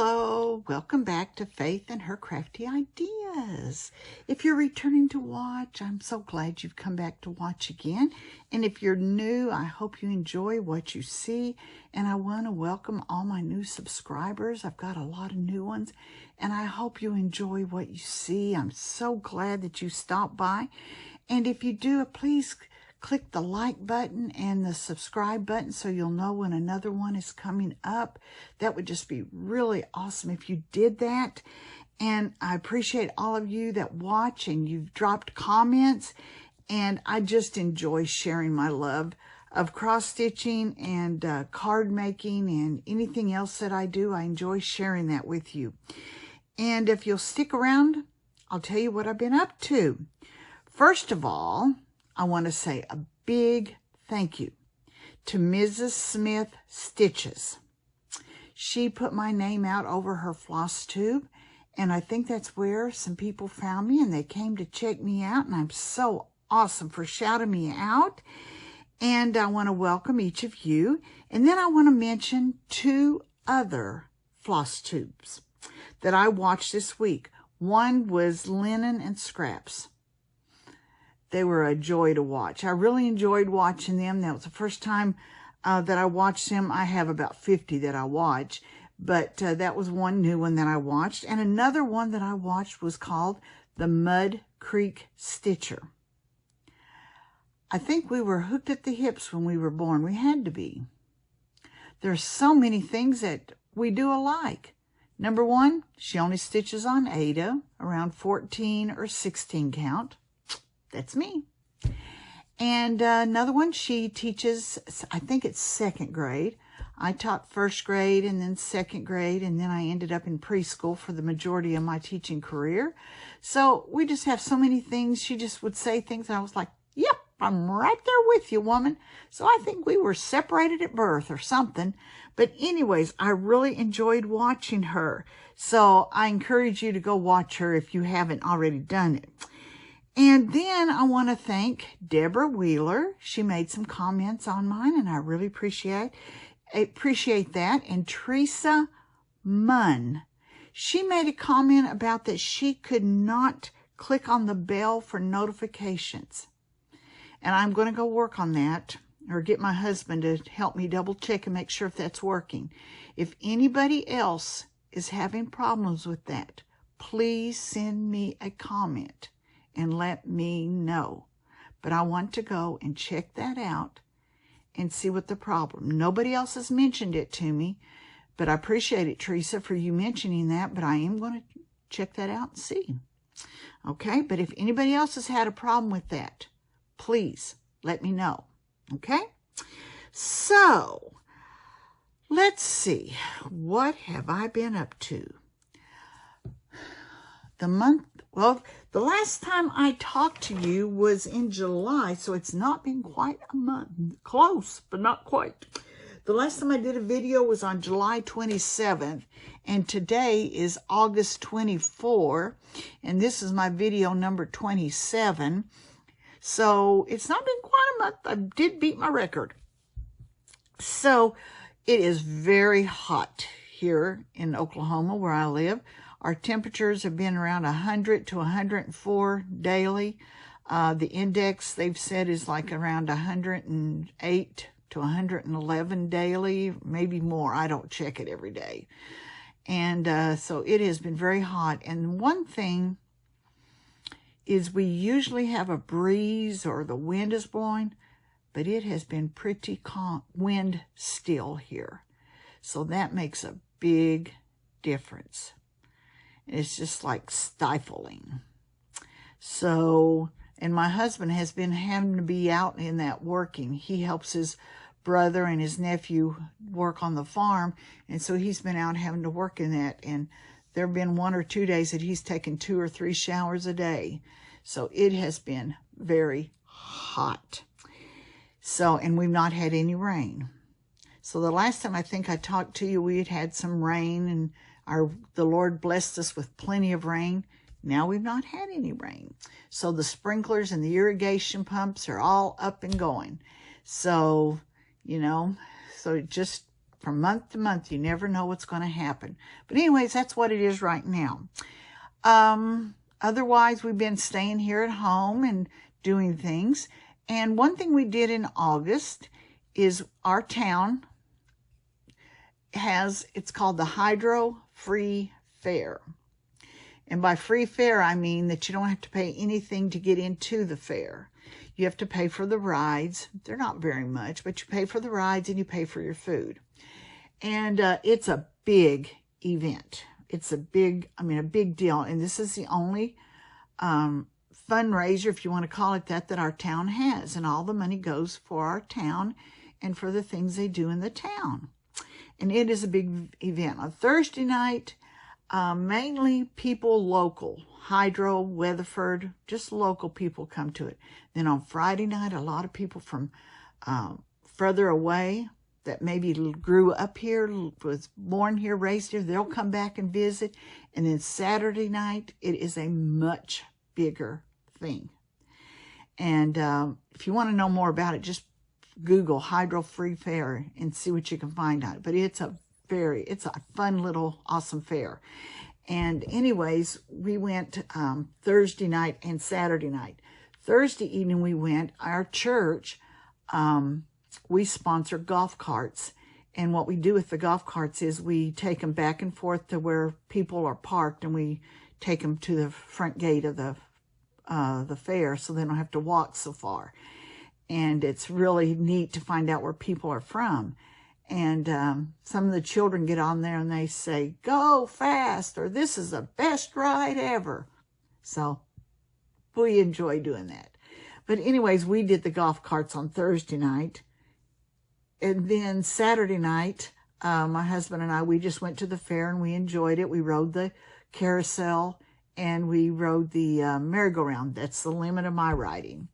Hello, welcome back to Faith and her Crafty Ideas. If you're returning to watch, I'm so glad you've come back to watch again. And if you're new, I hope you enjoy what you see. And I want to welcome all my new subscribers. I've got a lot of new ones, and I hope you enjoy what you see. I'm so glad that you stopped by. And if you do, please click the like button and the subscribe button so you'll know when another one is coming up. That would just be really awesome if you did that. And I appreciate all of you that watch and you've dropped comments. And I just enjoy sharing my love of cross-stitching and card making and anything else that I do. I enjoy sharing that with you. And if you'll stick around, I'll tell you what I've been up to. First of all, I want to say a big thank you to Mrs. Smith Stitches. She put my name out over her floss tube, and I think that's where some people found me, and they came to check me out, and I'm so awesome for shouting me out. And I want to welcome each of you. And then I want to mention two other floss tubes that I watched this week. One was Linen and Scraps. They were a joy to watch. I really enjoyed watching them. That was the first time that I watched them. I have about 50 that I watch, but that was one new one that I watched. And another one that I watched was called the Mud Creek Stitcher. I think we were hooked at the hips when we were born. We had to be. There's so many things that we do alike. Number one, she only stitches on Ada, around 14 or 16 count. That's me. And another one, she teaches, I think it's second grade. I taught first grade and then second grade, and then I ended up in preschool for the majority of my teaching career. So we just have so many things. She just would say things, and I was like, yep, I'm right there with you, woman. So I think we were separated at birth or something. But anyways, I really enjoyed watching her. So I encourage you to go watch her if you haven't already done it. And then I want to thank Deborah Wheeler. She made some comments on mine, and I really appreciate that. And Teresa Munn, she made a comment about that she could not click on the bell for notifications. And I'm going to go work on that, or get my husband to help me double check and make sure if that's working. If anybody else is having problems with that, please send me a comment and let me know. But I want to go and check that out and see what the problem. Nobody else has mentioned it to me, but I appreciate it, Teresa, for you mentioning that, but I am going to check that out and see. Okay, but if anybody else has had a problem with that, please let me know. Okay, so let's see. What have I been up to? The last time I talked to you was in July, so it's not been quite a month. Close, but not quite. The last time I did a video was on July 27th, and today is August 24, and this is my video number 27. So it's not been quite a month. I did beat my record. So it is very hot here in Oklahoma where I live. Our temperatures have been around 100 to 104 daily. The index, they've said, is like around 108 to 111 daily, maybe more. I don't check it every day. And so it has been very hot. And one thing is we usually have a breeze or the wind is blowing, but it has been pretty calm, wind still here. So that makes a big difference. It's just like stifling. So, and my husband has been having to be out in that working. He helps his brother and his nephew work on the farm. And so he's been out having to work in that. And there have been 1 or 2 days that he's taken 2 or 3 showers a day. So it has been very hot. So, and we've not had any rain. So the last time I think I talked to you, we had had some rain, and the Lord blessed us with plenty of rain. Now we've not had any rain. So the sprinklers and the irrigation pumps are all up and going. So, you know, so just from month to month. You never know what's going to happen. But anyways, that's what it is right now. Otherwise, we've been staying here at home and doing things. And one thing we did in August is our town it's called the Hydro Free Fair. And by free fair, I mean that you don't have to pay anything to get into the fair. You have to pay for the rides. They're not very much, but you pay for the rides and you pay for your food. And it's a big event. It's a big deal. And this is the only fundraiser, if you want to call it that our town has. And all the money goes for our town and for the things they do in the town. And it is a big event. On Thursday night, mainly people local, Hydro, Weatherford, just local people come to it. Then on Friday night, a lot of people from further away that maybe grew up here, was born here, raised here, they'll come back and visit. And then Saturday night, it is a much bigger thing. And if you want to know more about it, just Google Hydro Free Fair and see what you can find on it. But it's a fun little awesome fair. And anyways, we went Thursday night and Saturday night. Thursday evening we went, our church, we sponsor golf carts. And what we do with the golf carts is we take them back and forth to where people are parked, and we take them to the front gate of the fair so they don't have to walk so far. And it's really neat to find out where people are from. And some of the children get on there and they say, "Go fast," or "This is the best ride ever." So we enjoy doing that. But anyways, we did the golf carts on Thursday night. And then Saturday night, my husband and I, we just went to the fair and we enjoyed it. We rode the carousel and we rode the merry-go-round. That's the limit of my riding.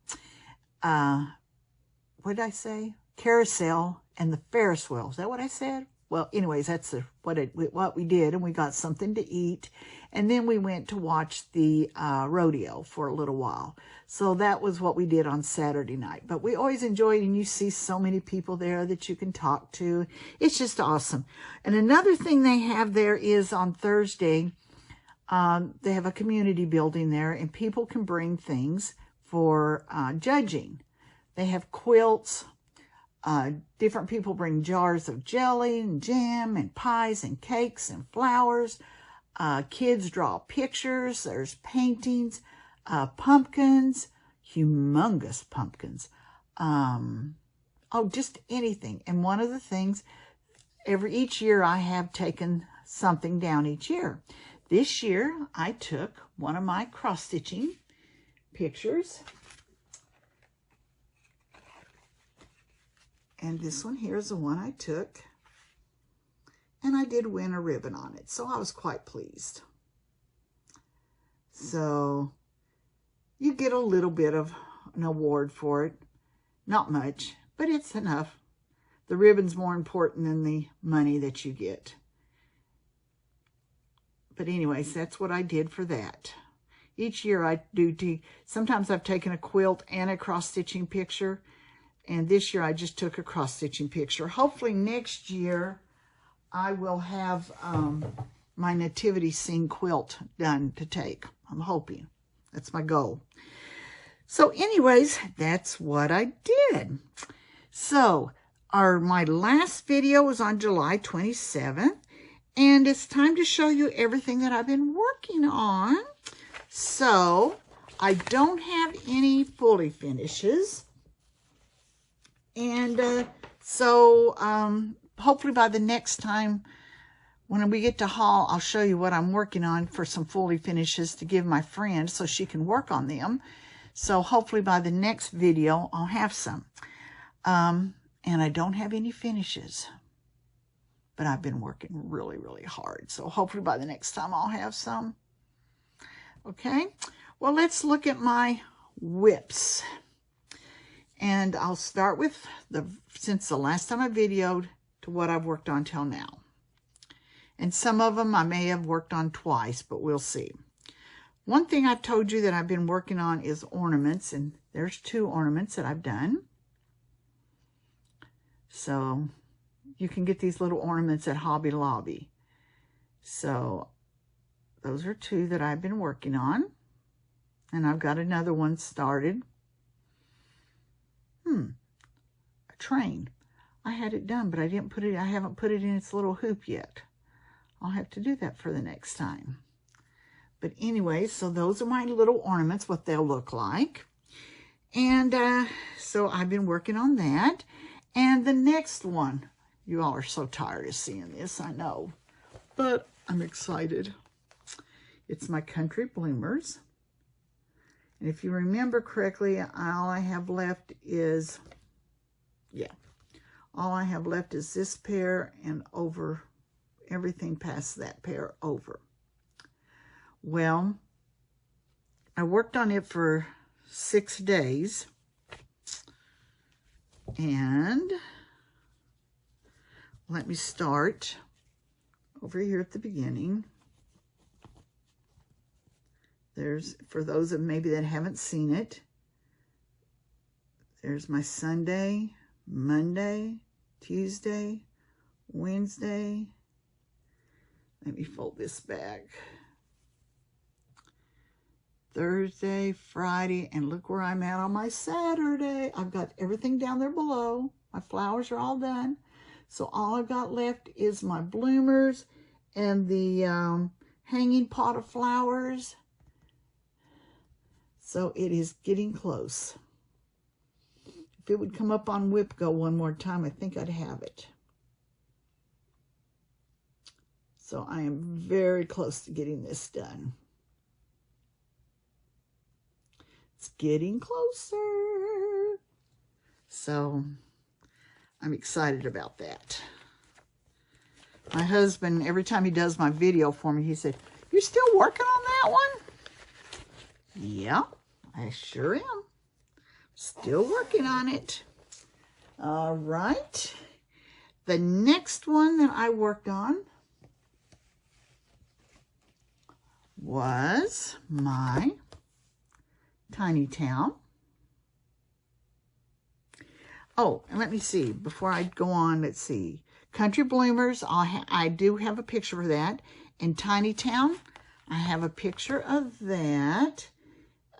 What did I say? Carousel and the Ferris wheel. Is that what I said? Well, anyways, that's what we did, and we got something to eat. And then we went to watch the rodeo for a little while. So that was what we did on Saturday night. But we always enjoyed it, and you see so many people there that you can talk to. It's just awesome. And another thing they have there is on Thursday, they have a community building there, and people can bring things for judging. They have quilts. Different people bring jars of jelly and jam and pies and cakes and flowers. Kids draw pictures. There's paintings, pumpkins, humongous pumpkins. Just anything. And one of the things, each year I have taken something down each year. This year I took one of my cross-stitching pictures. And this one here is the one I took. And I did win a ribbon on it, so I was quite pleased. So you get a little bit of an award for it. Not much, but it's enough. The ribbon's more important than the money that you get. But anyways, that's what I did for that. Each year I do, sometimes I've taken a quilt and a cross-stitching picture. And this year I just took a cross-stitching picture. Hopefully next year I will have my nativity scene quilt done to take. I'm hoping. That's my goal. So anyways, that's what I did. So my last video was on July 27th. And it's time to show you everything that I've been working on. So I don't have any fully finishes. And hopefully by the next time when we get to haul, I'll show you what I'm working on for some fully finishes to give my friend so she can work on them. So hopefully by the next video, I'll have some. And I don't have any finishes, but I've been working really, really hard. So hopefully by the next time I'll have some. Okay, well, let's look at my whips. And I'll start with since the last time I videoed to what I've worked on till now. And some of them I may have worked on twice, but we'll see. One thing I've told you that I've been working on is ornaments, and there's 2 ornaments that I've done. So you can get these little ornaments at Hobby Lobby. So those are 2 that I've been working on. And I've got another one started. A train. I had it done, but I haven't put it in its little hoop yet. I'll have to do that for the next time. But anyway, so those are my little ornaments, what they'll look like. And so I've been working on that. And the next one, you all are so tired of seeing this, I know. But I'm excited. It's my Country Bloomers. And if you remember correctly, all I have left is, all I have left is this pair and over, everything past that pair over. Well, I worked on it for 6 days. And let me start over here at the beginning. There's, for those of maybe that haven't seen it, there's my Sunday, Monday, Tuesday, Wednesday. Let me fold this back. Thursday, Friday, and look where I'm at on my Saturday. I've got everything down there below. My flowers are all done. So all I've got left is my bloomers and the hanging pot of flowers. So it is getting close. If it would come up on WhipGo one more time, I think I'd have it. So I am very close to getting this done. It's getting closer. So I'm excited about that. My husband, every time he does my video for me, he said, "You're still working on that one?" Yeah, I sure am. Still working on it. All right. The next one that I worked on was my Tiny Town. Oh, and let me see. Before I go on, let's see. Country Bloomers, I do have a picture of that. And Tiny Town, I have a picture of that,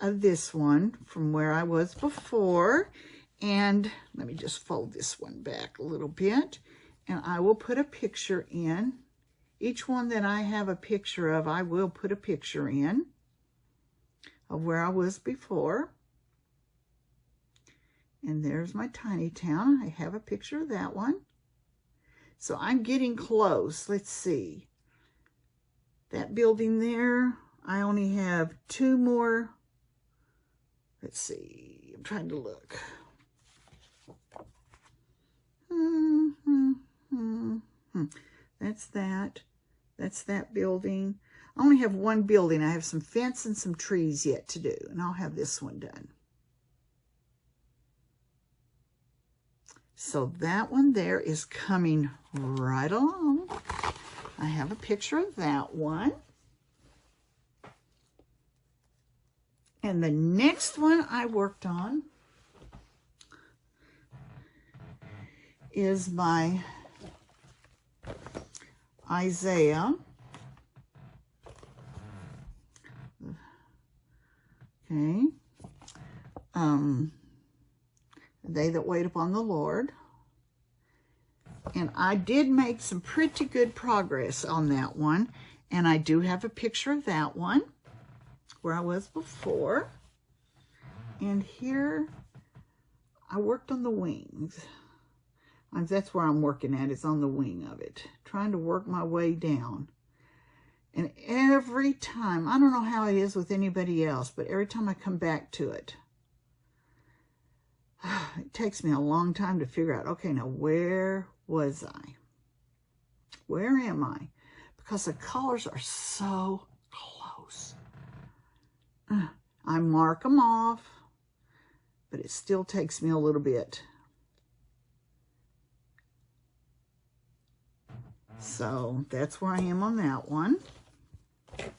of this one from where I was before. And let me just fold this one back a little bit. And I will put a picture in. Each one that I have a picture of, I will put a picture in of where I was before. And there's my Tiny Town. I have a picture of that one. So I'm getting close. Let's see. That building there, I only have 2 more. Let's see. I'm trying to look. That's that. That's that building. I only have 1 building. I have some fence and some trees yet to do, and I'll have this one done. So that one there is coming right along. I have a picture of that one. And the next one I worked on is my Isaiah. Okay. They that wait upon the Lord. And I did make some pretty good progress on that one. And I do have a picture of that one where I was before. And here I worked on the wings. That's where I'm working at, is on the wing of it. Trying to work my way down. And every time, I don't know how it is with anybody else, but every time I come back to it, it takes me a long time to figure out, okay, now where was I? Where am I? Because the colors are so close. I mark them off, but it still takes me a little bit. So that's where I am on that one. I've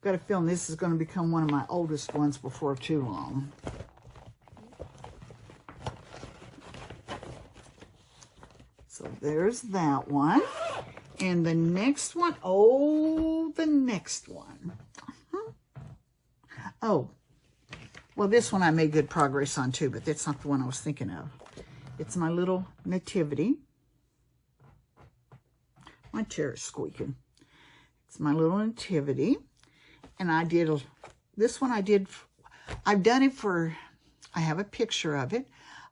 got a feeling this is going to become one of my oldest ones before too long. So there's that one. And the next one, oh, the next one. Oh, well, this one I made good progress on too, but that's not the one I was thinking of. It's my little nativity. My chair is squeaking. It's my little nativity. And I did, this one I've done it for, I have a picture of it.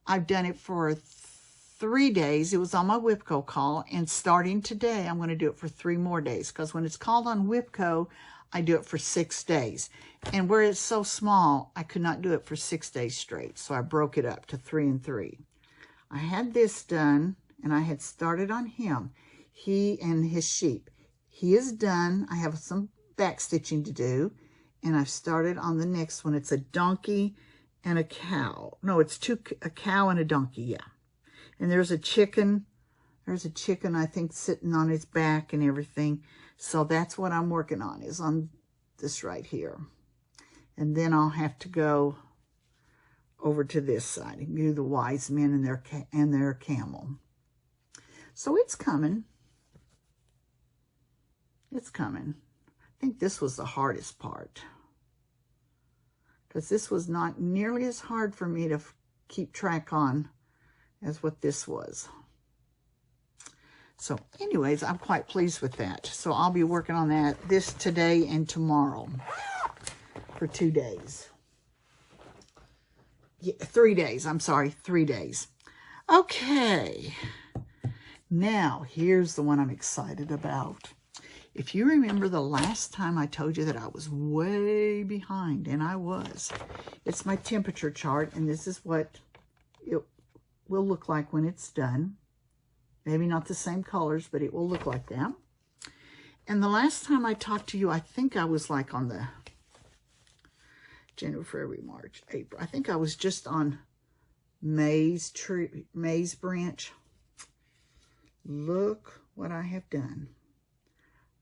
I've done it for 3 days. It was on my Whipco call. And starting today, I'm going to do it for 3 more days. Because when it's called on Whipco, I do it for 6 days. And where it's so small, I could not do it for 6 days straight. So I broke it up to 3 and 3. I had this done, and I had started on him. He and his sheep. He is done. I have some back stitching to do. And I've started on the next one. It's a donkey and a cow. No, it's a cow and a donkey, yeah. And there's a chicken. There's a chicken, I think, sitting on his back and everything. So that's what I'm working on, is on this right here. And then I'll have to go over to this side and do the wise men and their camel. So it's coming. It's coming. I think this was the hardest part, because this was not nearly as hard for me to keep track on as what this was. So anyways, I'm quite pleased with that. So I'll be working on this today and tomorrow for 2 days. Yeah, 3 days. I'm sorry, 3 days. Okay. Now, here's the one I'm excited about. If you remember the last time I told you that I was way behind, and I was. It's my temperature chart, and this is what it will look like when it's done. Maybe not the same colors, but it will look like that. And the last time I talked to you, I think I was like on the January, February, March, April. I think I was just on May's branch. Look what I have done.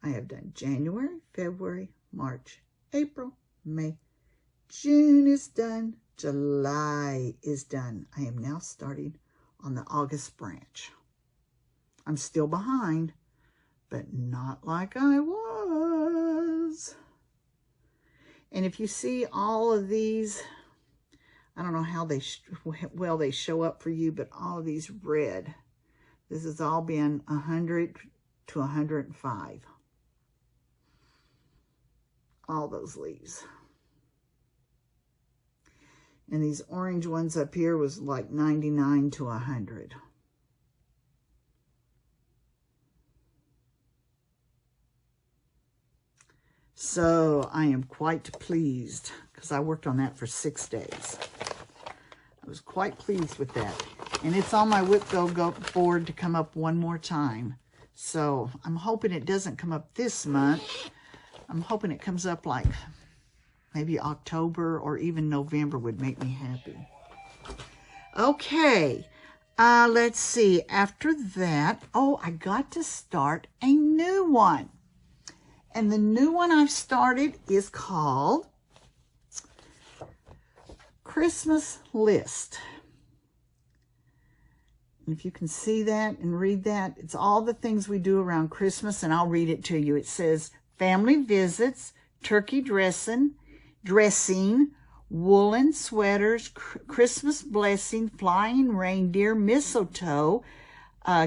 I have done January, February, March, April, May. June is done. July is done. I am now starting on the August branch. I'm still behind, but not like I was. And if you see all of these, I don't know how they show up for you, but all of these red, this has all been 100 to 105. All those leaves. And these orange ones up here was like 99 to 100. So I am quite pleased, because I worked on that for 6 days. I was quite pleased with that. And it's on my Whipco board to come up one more time. So I'm hoping it doesn't come up this month. I'm hoping it comes up like maybe October or even November would make me happy. Okay, let's see. After that, oh, I got to start a new one. And the new one I've started is called Christmas List. And if you can see that and read that, it's all the things we do around Christmas, and I'll read it to you. It says family visits, turkey dressing, woolen sweaters, Christmas blessing, flying reindeer, mistletoe,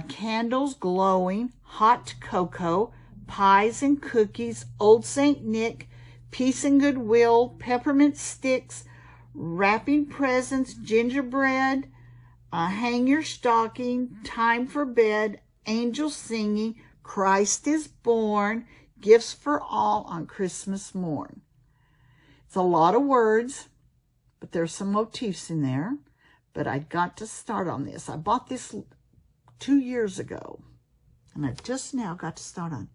candles glowing, hot cocoa, pies and cookies, Old St. Nick, peace and goodwill, peppermint sticks, wrapping presents, gingerbread, hang your stocking, time for bed, angels singing, Christ is born, gifts for all on Christmas morn. It's a lot of words, but there's some motifs in there. But I got to start on this. I bought this 2 years ago, and I just now got to start on.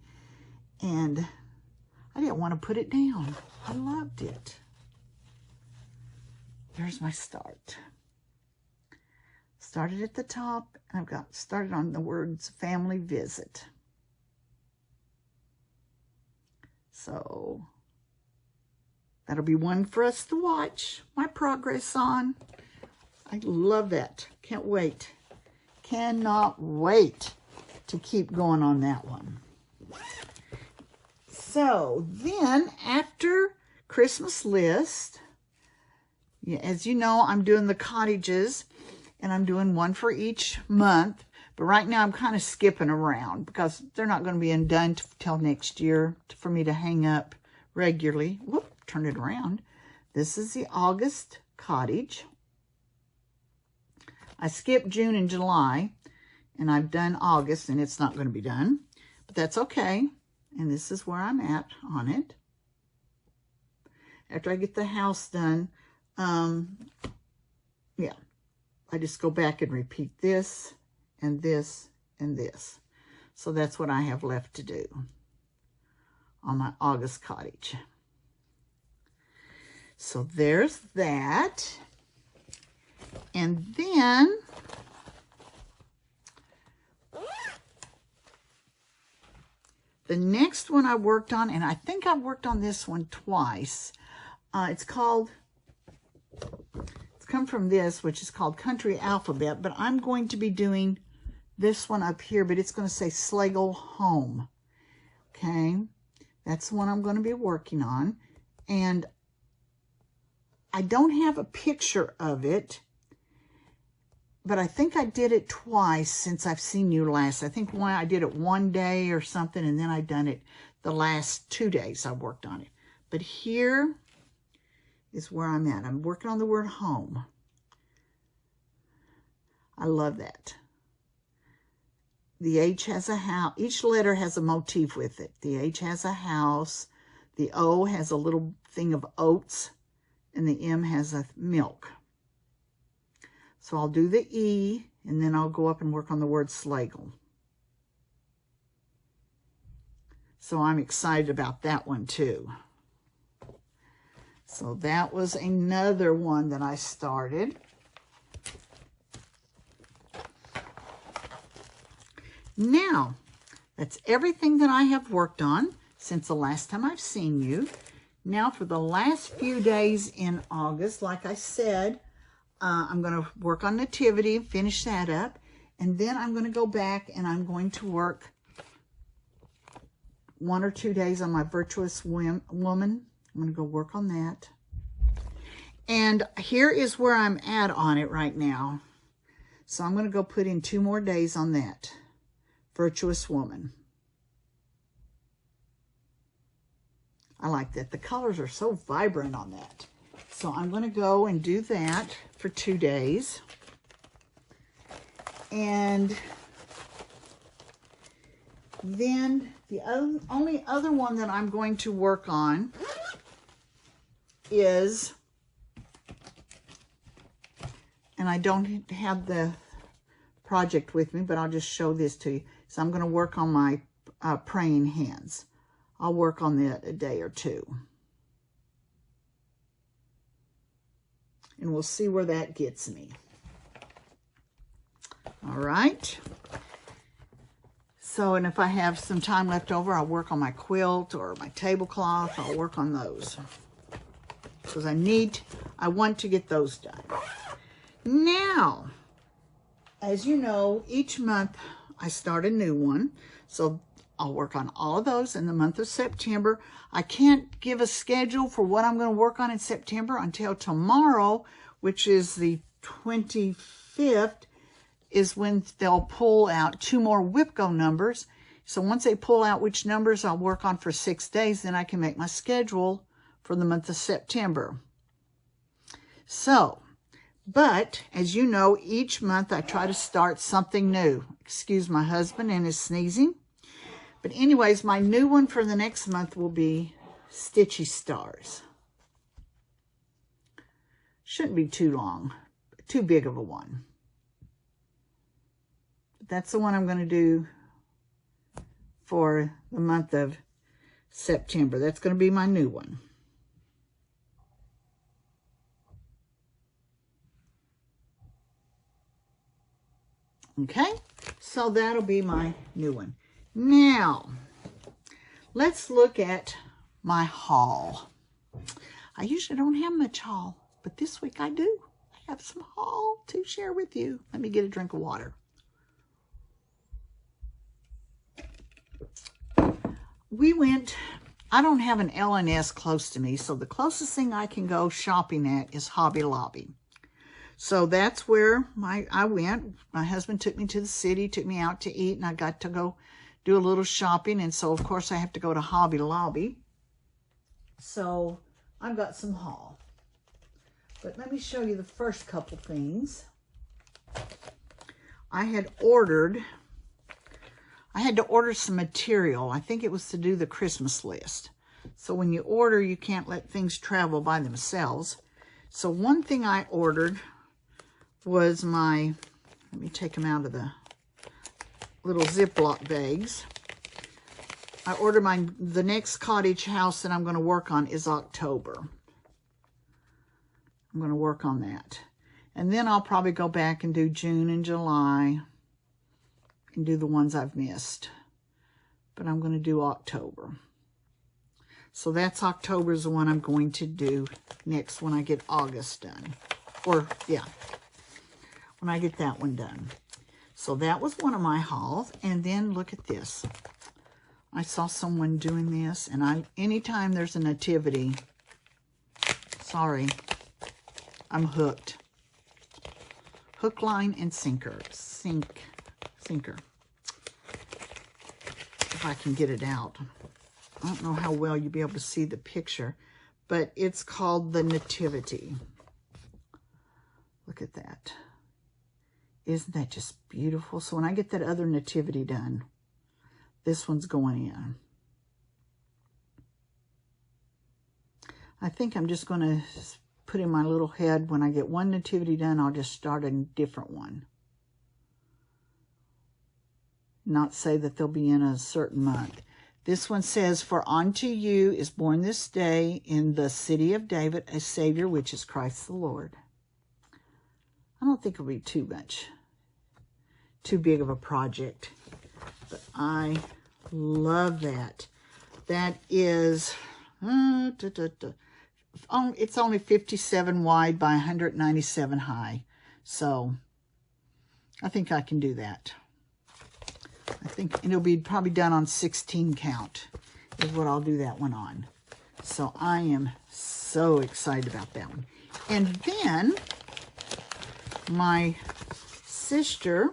And I didn't want to put it down. I loved it. There's my start. Started at the top, and I've got started on the words family visit. So that'll be one for us to watch my progress on. I love that. Can't wait. Cannot wait. to keep going on that one. So then after Christmas list, as you know, I'm doing the cottages, and I'm doing one for each month. But right now I'm kind of skipping around because they're not going to be done till next year for me to hang up regularly. Whoop, turn it around. This is the August cottage. I skipped June and July, and I've done August, and it's not going to be done. But that's okay. And this is where I'm at on it. After I get the house done, yeah, I just go back and repeat this and this and this. So that's what I have left to do on my August cottage. So there's that. And then the next one I worked on, and I think I worked on this one twice. It's come from this, which is called Country Alphabet, but I'm going to be doing this one up here, but it's going to say Slagle Home. Okay, that's the one I'm going to be working on, and I don't have a picture of it, but I think I did it twice since I've seen you last. I think I did it one day or something, and then I done it the last 2 days I worked on it. But here is where I'm at. I'm working on the word home. I love that. The H has a house. Each letter has a motif with it. The H has a house. The O has a little thing of oats. And the M has a milk. So I'll do the E, and then I'll go up and work on the word Slagle. So I'm excited about that one too. So that was another one that I started. Now, that's everything that I have worked on since the last time I've seen you. Now for the last few days in August, like I said, I'm going to work on Nativity, finish that up, and then I'm going to go back and I'm going to work 1 or 2 days on my Virtuous Woman. I'm going to go work on that. And here is where I'm at on it right now. So I'm going to go put in 2 more days on that. Virtuous Woman. I like that. The colors are so vibrant on that. So I'm going to go and do that for 2 days. And then the only other one that I'm going to work on is, and I don't have the project with me, but I'll just show this to you. So I'm going to work on my praying hands. I'll work on that a day or 2. And we'll see where that gets me. All right. So, and if I have some time left over, I'll work on my quilt or my tablecloth. I'll work on those. Because I want to get those done. Now, as you know, each month I start a new one. So I'll work on all of those in the month of September. I can't give a schedule for what I'm going to work on in September until tomorrow, which is the 25th, is when they'll pull out 2 more WIPCO numbers. So once they pull out which numbers I'll work on for 6 days, then I can make my schedule for the month of September. So, but as you know, each month I try to start something new. Excuse my husband and his sneezing. But anyways, my new one for the next month will be Stitchy Stars. Shouldn't be too long, too big of a one. But that's the one I'm going to do for the month of September. That's going to be my new one. Okay, so that'll be my new one. Now, let's look at my haul. I usually don't have much haul, but this week I do. I have some haul to share with you. Let me get a drink of water. we went, I don't have an L&S close to me, so the closest thing I can go shopping at is Hobby Lobby. So that's where I went. My husband took me to the city, took me out to eat, and I got to go do a little shopping. And so, of course, I have to go to Hobby Lobby. So I've got some haul. But let me show you the first couple things. I had to order some material. I think it was to do the Christmas list. So when you order, you can't let things travel by themselves. So one thing I ordered was let me take them out of the little Ziploc bags. I ordered the next cottage house that I'm going to work on is October. I'm going to work on that. And then I'll probably go back and do June and July and do the ones I've missed. But I'm going to do October. So that's October's the one I'm going to do next when I get August done. Or, yeah, when I get that one done. So that was one of my hauls. And then look at this. I saw someone doing this, and anytime there's a nativity, sorry, I'm hooked. Hook, line, and sinker. Sinker. If I can get it out. I don't know how well you'll be able to see the picture, but it's called the Nativity. Look at that. Isn't that just beautiful? So when I get that other nativity done, this one's going in. I think I'm just going to put in my little head, when I get one nativity done, I'll just start a different one. Not say that they'll be in a certain month. This one says, "For unto you is born this day in the city of David a Savior, which is Christ the Lord." I don't think it'll be too big of a project, but I love that. That is, it's only 57 wide by 197 high, so I think I can do that. I think it'll be probably done on 16 count is what I'll do that one on. So I am so excited about that one. And then my sister,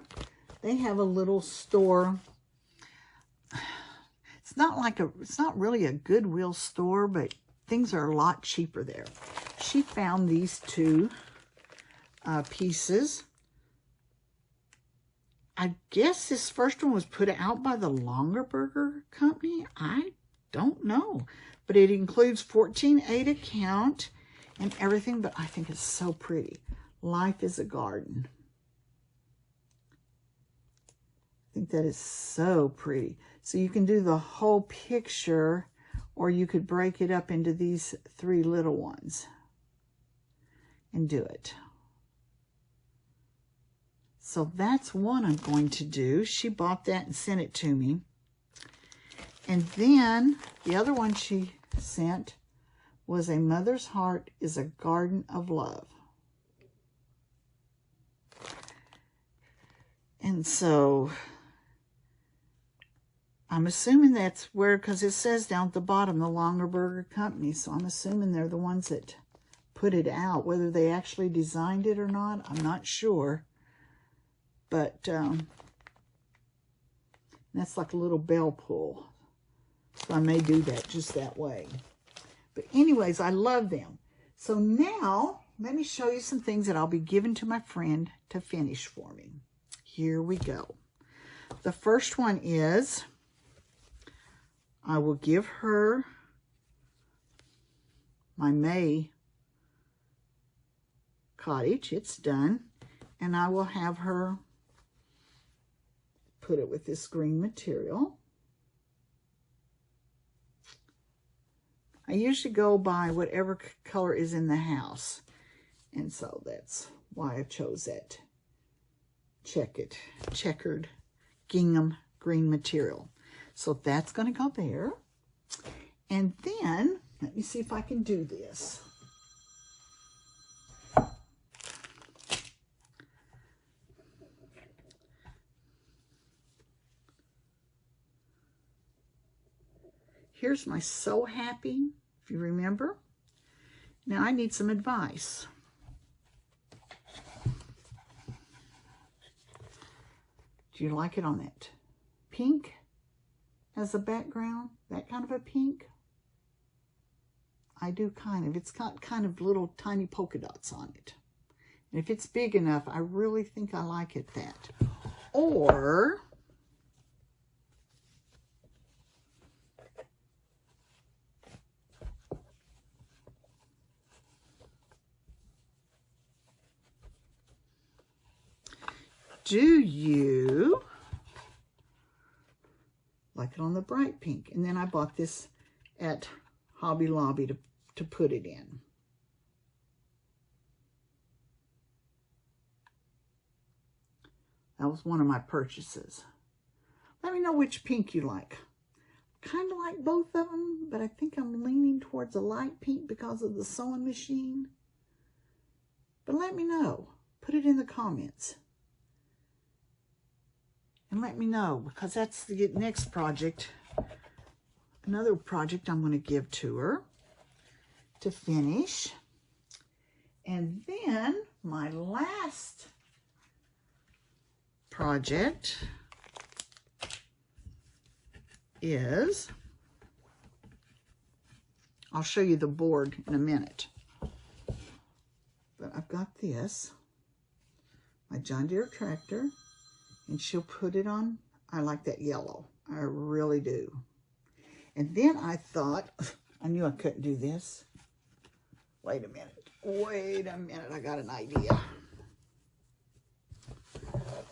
they have a little store. It's not really a Goodwill store, but things are a lot cheaper there. She found these two pieces. I guess this first one was put out by the Longaberger Company. I don't know. But it includes 14.8 a count and everything. But I think it's so pretty. Life is a garden. I think that is so pretty. So you can do the whole picture, or you could break it up into these 3 little ones and do it. So that's one I'm going to do. She bought that and sent it to me. And then the other one she sent was "A Mother's Heart is a Garden of Love." And so I'm assuming that's where, because it says down at the bottom, the Longaberger Company. So I'm assuming they're the ones that put it out. Whether they actually designed it or not, I'm not sure. But that's like a little bell pull. So I may do that just that way. But anyways, I love them. So now, let me show you some things that I'll be giving to my friend to finish for me. Here we go. The first one is, I will give her my May cottage. It's done. And I will have her put it with this green material. I usually go by whatever color is in the house. And so that's why I chose that checkered gingham green material. So that's going to go there. And then, let me see if I can do this. here's my So Happy, if you remember. Now I need some advice. Do you like it on that pink as a background? That kind of a pink? I do kind of. It's got kind of little tiny polka dots on it. And if it's big enough, I really think I like it that. Or do you like it on the bright pink? And then I bought this at Hobby Lobby to put it in. That was one of my purchases. Let me know which pink you like. Kind of like both of them, but I think I'm leaning towards a light pink because of the sewing machine. But let me know. Put it in the comments. And let me know, because that's the next project. Another project I'm going to give to her to finish. And then my last project is, I'll show you the board in a minute. But I've got this, my John Deere tractor, and she'll put it on. I like that yellow. I really do. And then I thought, I knew I couldn't do this. Wait a minute. Wait a minute. I got an idea.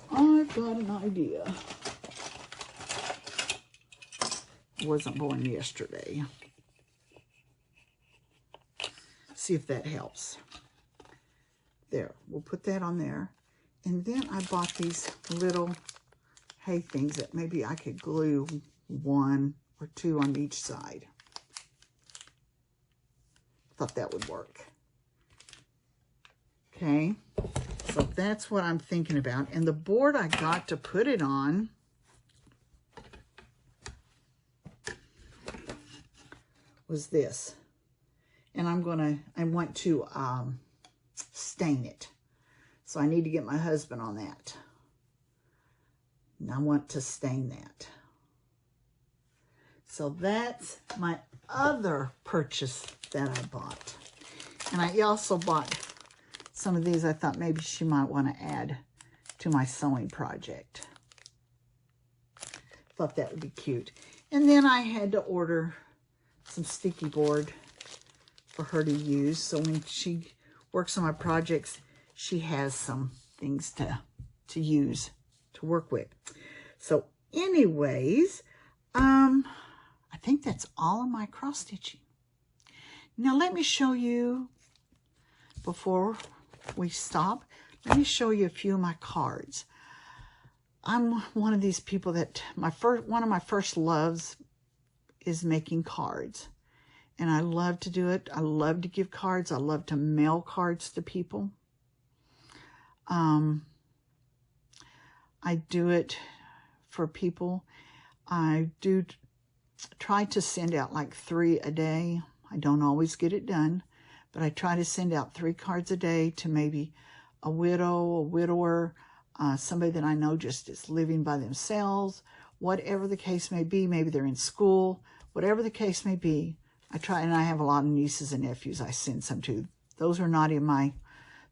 I've got an idea. I wasn't born yesterday. See if that helps. There. We'll put that on there. And then I bought these little hay things that maybe I could glue 1 or 2 on each side. Thought that would work. Okay, so that's what I'm thinking about. And the board I got to put it on was this. And I want to stain it. So I need to get my husband on that. And I want to stain that. So that's my other purchase that I bought. And I also bought some of these I thought maybe she might want to add to my sewing project. Thought that would be cute. And then I had to order some sticky board for her to use. So when she works on my projects, she has some things to use, to work with. So anyways, I think that's all of my cross stitching. Now let me show you, before we stop, let me show you a few of my cards. I'm one of these people that one of my first loves is making cards. And I love to do it. I love to give cards. I love to mail cards to people. I do it for people. I do try to send out like 3 a day. I don't always get it done, but I try to send out 3 cards a day to maybe a widow, a widower, somebody that I know just is living by themselves, whatever the case may be. Maybe they're in school, whatever the case may be. I try, and I have a lot of nieces and nephews I send some to. Those are not in my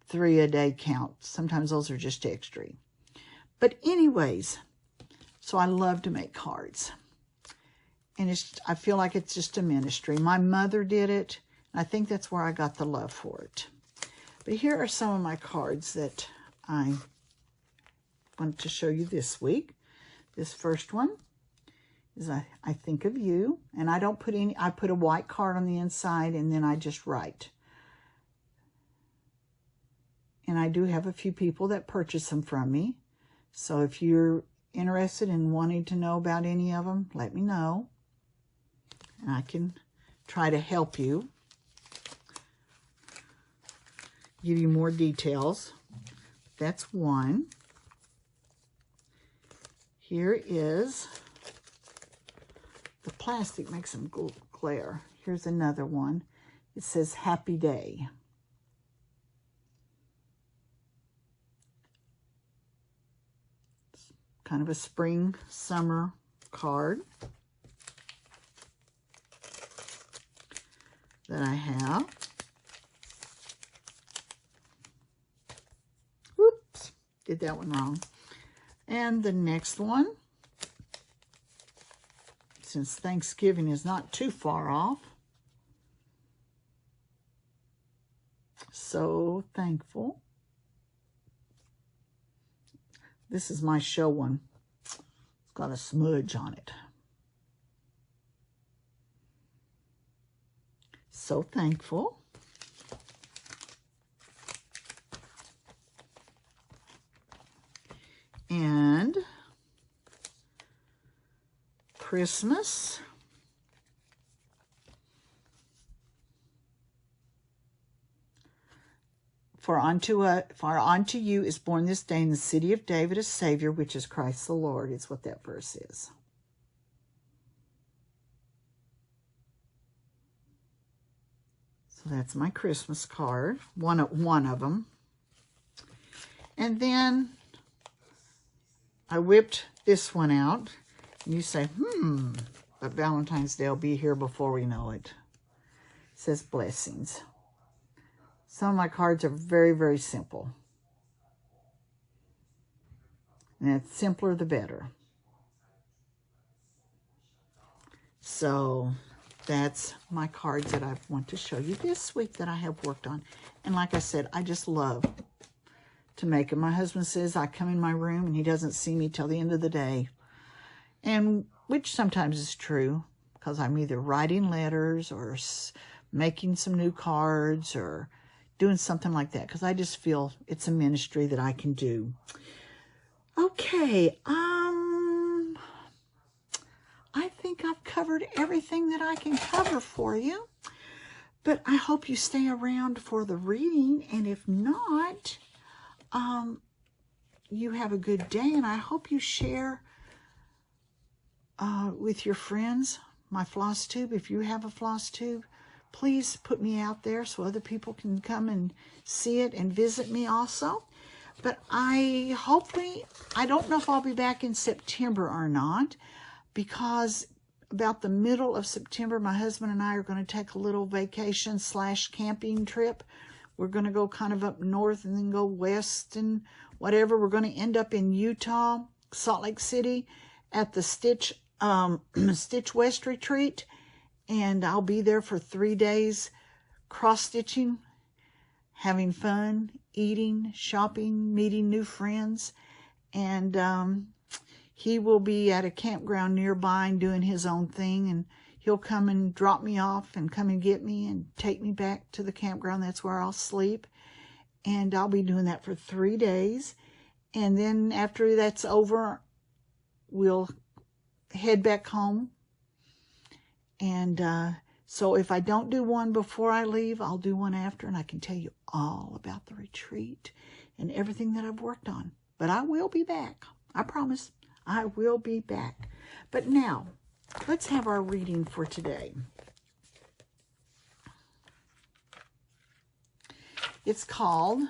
3 a day count. Sometimes those are just extra. But anyways, so I love to make cards. And I feel like it's just a ministry. My mother did it, and I think that's where I got the love for it. But here are some of my cards that I wanted to show you this week. This first one is I think of you, and I don't put any, I put a white card on the inside, and then I just write. And I do have a few people that purchase them from me. So if you're interested in wanting to know about any of them, let me know. And I can try to help you. Give you more details. That's one. Here is the plastic makes them glare. Here's another one. It says Happy Day. It's kind of a spring, summer card that I have. Whoops, did that one wrong. And the next one, since Thanksgiving is not too far off, so thankful. This is my show one. It's got a smudge on it. So thankful. And Christmas. For unto you is born this day in the city of David a Savior, which is Christ the Lord, is what that verse is. So that's my Christmas card, one of them. And then I whipped this one out. And you say, but Valentine's Day will be here before we know it. It says blessings. Some of my cards are very, very simple. And the simpler, the better. So that's my cards that I want to show you this week that I have worked on. And like I said, I just love to make them. My husband says I come in my room and he doesn't see me till the end of the day. And which sometimes is true, because I'm either writing letters or making some new cards or doing something like that, because I just feel it's a ministry that I can do. Okay, I think I've covered everything that I can cover for you, but I hope you stay around for the reading, and if not, you have a good day, and I hope you share with your friends my floss tube. If you have a floss tube, please put me out there so other people can come and see it and visit me also. But I don't know if I'll be back in September or not, because about the middle of September, my husband and I are going to take a little vacation / camping trip. We're going to go kind of up north and then go west and whatever. We're going to end up in Utah, Salt Lake City, at the Stitch West Retreat. And I'll be there for 3 days, cross-stitching, having fun, eating, shopping, meeting new friends. And he will be at a campground nearby and doing his own thing. And he'll come and drop me off and come and get me and take me back to the campground. That's where I'll sleep. And I'll be doing that for 3 days. And then after that's over, we'll head back home. And so if I don't do one before I leave, I'll do one after, and I can tell you all about the retreat and everything that I've worked on. But I will be back. I promise. I will be back. But now, let's have our reading for today. It's called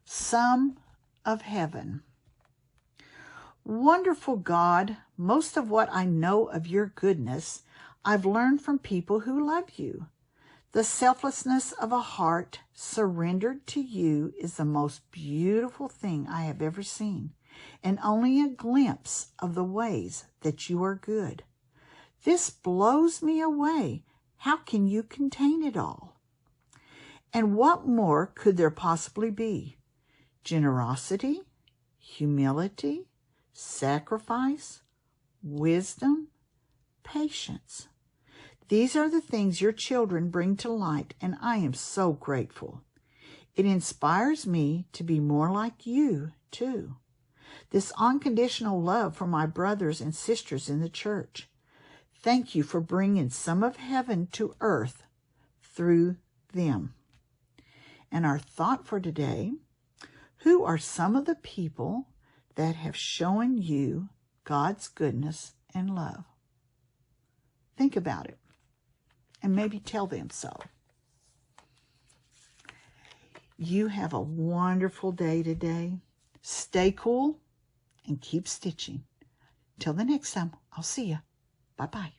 Some of Heaven. Wonderful God, most of what I know of your goodness I've learned from people who love you. The selflessness of a heart surrendered to you is the most beautiful thing I have ever seen, and only a glimpse of the ways that you are good. This blows me away. How can you contain it all? And what more could there possibly be? Generosity, humility, sacrifice, wisdom, patience. These are the things your children bring to light, and I am so grateful. It inspires me to be more like you, too. This unconditional love for my brothers and sisters in the church. Thank you for bringing some of heaven to earth through them. And our thought for today, who are some of the people that have shown you God's goodness and love? Think about it. And maybe tell them so. You have a wonderful day today. Stay cool and keep stitching. Till the next time, I'll see you. Bye-bye.